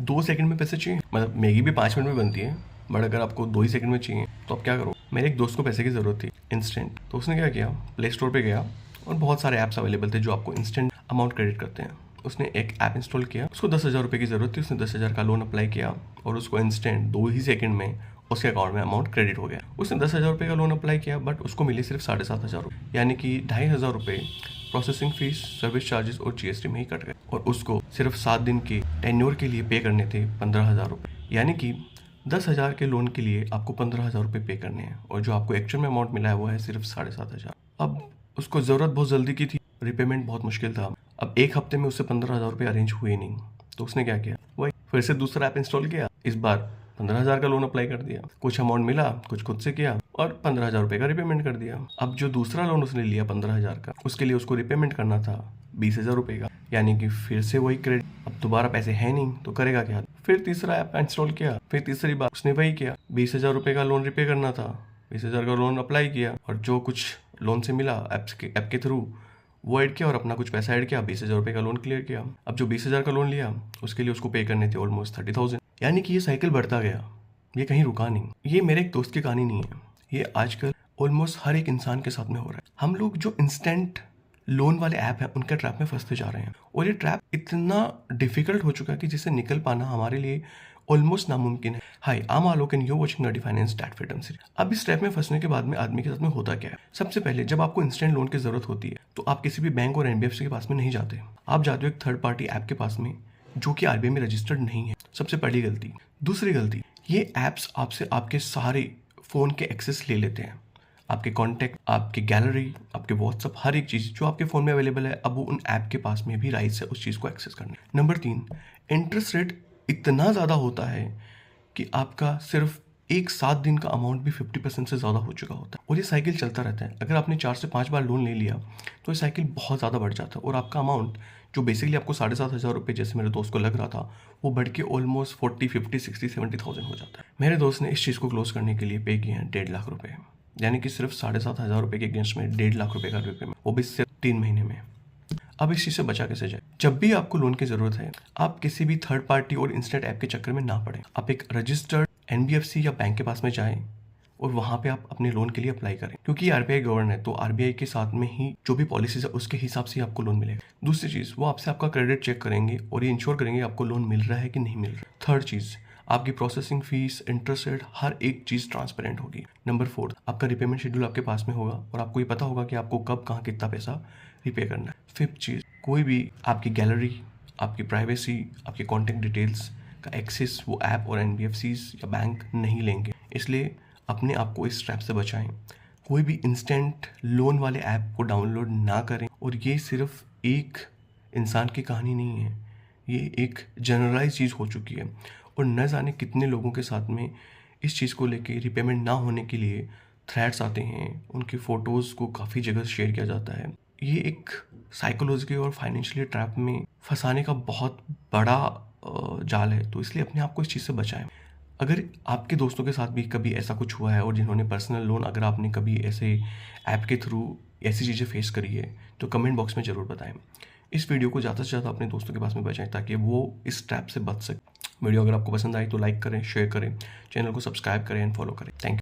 2 second में पैसे चाहिए, मतलब मैगी भी 5 मिनट में बनती है, बट अगर आपको 2 ही सेकंड में चाहिए तो आप क्या करो। मेरे एक दोस्त को पैसे की ज़रूरत थी इंस्टेंट, तो उसने क्या किया, प्ले स्टोर पे गया और बहुत सारे ऐप्स अवेलेबल थे जो आपको इंस्टेंट अमाउंट क्रेडिट करते हैं। उसने एक ऐप इंस्टॉल किया, उसको 10,000 रुपये की ज़रूरत थी, उसने 10,000 का लोन अप्लाई किया और उसको इंस्टेंट 2 ही सेकंड में उसके अकाउंट में अमाउंट क्रेडिट हो गया। उसने 10,000 रुपये का लोन अप्लाई किया, बट उसको मिले सिर्फ 7,500 रुपये, यानी कि 2,500 रुपये प्रोसेसिंग फीस, सर्विस चार्जेस और जीएसटी में ही कट गए। और उसको सिर्फ 7 दिन के टेन्योर के लिए पे करने थे 15,000 रुपये, यानी कि 10,000 के लोन के लिए आपको 15,000 रुपये पे करने हैं, और जो आपको एक्चुअल में अमाउंट मिला है वो है सिर्फ 7,500। अब उसको ज़रूरत बहुत जल्दी की थी, रिपेमेंट बहुत मुश्किल था। अब एक हफ्ते में उससे 15,000 रुपये अरेंज हुए नहीं, तो उसने क्या किया, वही फिर से दूसरा ऐप इंस्टॉल किया, इस बार 15,000 का लोन अप्लाई कर दिया, कुछ अमाउंट मिला, कुछ खुद से किया और 15,000 रुपये का रिपेमेंट कर दिया। अब जो दूसरा लोन उसने लिया 15,000 का, उसके लिए उसको रिपेमेंट करना था 20,000 रुपये का, यानी कि फिर से वही क्रेडिट। अब दोबारा पैसे है नहीं तो करेगा क्या, फिर तीसरा ऐप इंस्टॉल किया, फिर तीसरी बार उसने वही किया, 20,000 रुपये का लोन रिपे करना था, 20,000 का लोन अप्लाई किया और जो कुछ लोन से मिला ऐप के थ्रू वो ऐड किया और अपना कुछ पैसा ऐड किया, 20,000 रुपये का लोन क्लियर किया। अब जो 20,000 का लोन लिया उसके लिए उसको पे करने थे ऑलमोस्ट 30,000, यानी कि ये साइकिल बढ़ता गया, ये कहीं रुका नहीं। ये मेरे एक दोस्त की कहानी नहीं है, ये आजकल ऑलमोस्ट हर एक इंसान के साथ में हो रहा है। हम लोग जो इंस्टेंट लोन वाले ऐप हैं उनके ट्रैप में फंसते जा रहे हैं, और ये ट्रैप इतना डिफिकल्ट हो चुका है कि जिससे निकल पाना हमारे लिए ऑलमोस्ट नामुमकिन है। Hi, I am Alok and you watching the finance that freedom series. अब इस ट्रैप में फंसने के बाद में आदमी के साथ में होता क्या है, सबसे पहले जब आपको इंस्टेंट लोन की जरूरत होती है तो आप किसी भी बैंक और एनबीएफसी के पास में नहीं जाते, आप जाते हो एक थर्ड पार्टी ऐप के पास में जो कि आरबीआई में रजिस्टर्ड नहीं है। सबसे पहली गलती। दूसरी गलती, ये ऐप्स आपसे आपके सारे फ़ोन के एक्सेस ले लेते हैं, आपके कॉन्टैक्ट, आपकी गैलरी, आपके व्हाट्सअप, हर एक चीज़ जो आपके फ़ोन में अवेलेबल है, अब वो उन ऐप के पास में भी राइट्स है उस चीज़ को एक्सेस करने। नंबर 3, इंटरेस्ट रेट इतना ज़्यादा होता है कि आपका सिर्फ एक 7 दिन का अमाउंट भी 50% से ज़्यादा हो चुका होता है, और ये साइकिल चलता रहता है। अगर आपने 4 से 5 बार लोन ले लिया तो ये साइकिल बहुत ज़्यादा बढ़ जाता है, और आपका अमाउंट जो बेसिकली आपको 7,500 रुपये जैसे मेरे दोस्त को लग रहा था, वो बढ़ के ऑलमोस्ट 40, 50, 60, 70,000 हो जाता है। मेरे दोस्त ने इस चीज़ को क्लोज करने के लिए पे किए हैं 1.5 लाख रुपये, यानी कि सिर्फ 7,500 रुपये के अगेंस्ट में 1.5 लाख रुपये का रिपेमेंट, वो भी सिर्फ 3 महीने में। अब इस चीज़ से बचा कैसे जाए। जब भी आपको लोन की ज़रूरत है, आप किसी भी थर्ड पार्टी और इंस्टेंट ऐप के चक्कर में ना पड़े। आप एक रजिस्टर्ड एनबीएफसी या बैंक के पास में जाएं और वहाँ पे आप अपने लोन के लिए अप्लाई करें, क्योंकि आरबीआई गवर्न है, तो आरबीआई के साथ में ही जो भी पॉलिसीज है उसके हिसाब से ही आपको लोन मिलेगा। दूसरी चीज़, वो आपसे आपका क्रेडिट चेक करेंगे और ये इंश्योर करेंगे आपको लोन मिल रहा है कि नहीं मिल रहा। थर्ड चीज़, आपकी प्रोसेसिंग फीस, इंटरेस्ट रेट, हर एक चीज़ ट्रांसपेरेंट होगी। नंबर 4, आपका रिपेमेंट शेड्यूल आपके पास में होगा और आपको ये पता होगा कि आपको कब कहाँ कितना पैसा रिपे करना है। फिफ्थ चीज़, कोई भी आपकी गैलरी, आपकी प्राइवेसी, आपके कॉन्टैक्ट डिटेल्स का एक्सेस वो ऐप और एनबीएफसीज या बैंक नहीं लेंगे, इसलिए अपने आप को इस ट्रैप से बचाएं। कोई भी इंस्टेंट लोन वाले ऐप को डाउनलोड ना करें, और ये सिर्फ एक इंसान की कहानी नहीं है, ये एक जनरलाइज चीज़ हो चुकी है, और न जाने कितने लोगों के साथ में इस चीज़ को लेके रिपेमेंट ना होने के लिए थ्रेट्स आते हैं, उनकी फ़ोटोज़ को काफ़ी जगह शेयर किया जाता है। ये एक साइकोलॉजिकल और फाइनेंशियली ट्रैप में फंसाने का बहुत बड़ा जाल है, तो इसलिए अपने आप को इस चीज़ से बचाएं। अगर आपके दोस्तों के साथ भी कभी ऐसा कुछ हुआ है और जिन्होंने पर्सनल लोन, अगर आपने कभी ऐसे ऐप के थ्रू ऐसी चीज़ें फेस करी है तो कमेंट बॉक्स में ज़रूर बताएं। इस वीडियो को ज़्यादा से ज़्यादा अपने दोस्तों के पास में बचाएं ताकि वो इस ट्रैप से बच सके। वीडियो अगर आपको पसंद आई तो लाइक करें, शेयर करें, चैनल को सब्सक्राइब करें एंड फॉलो करें। Thank you.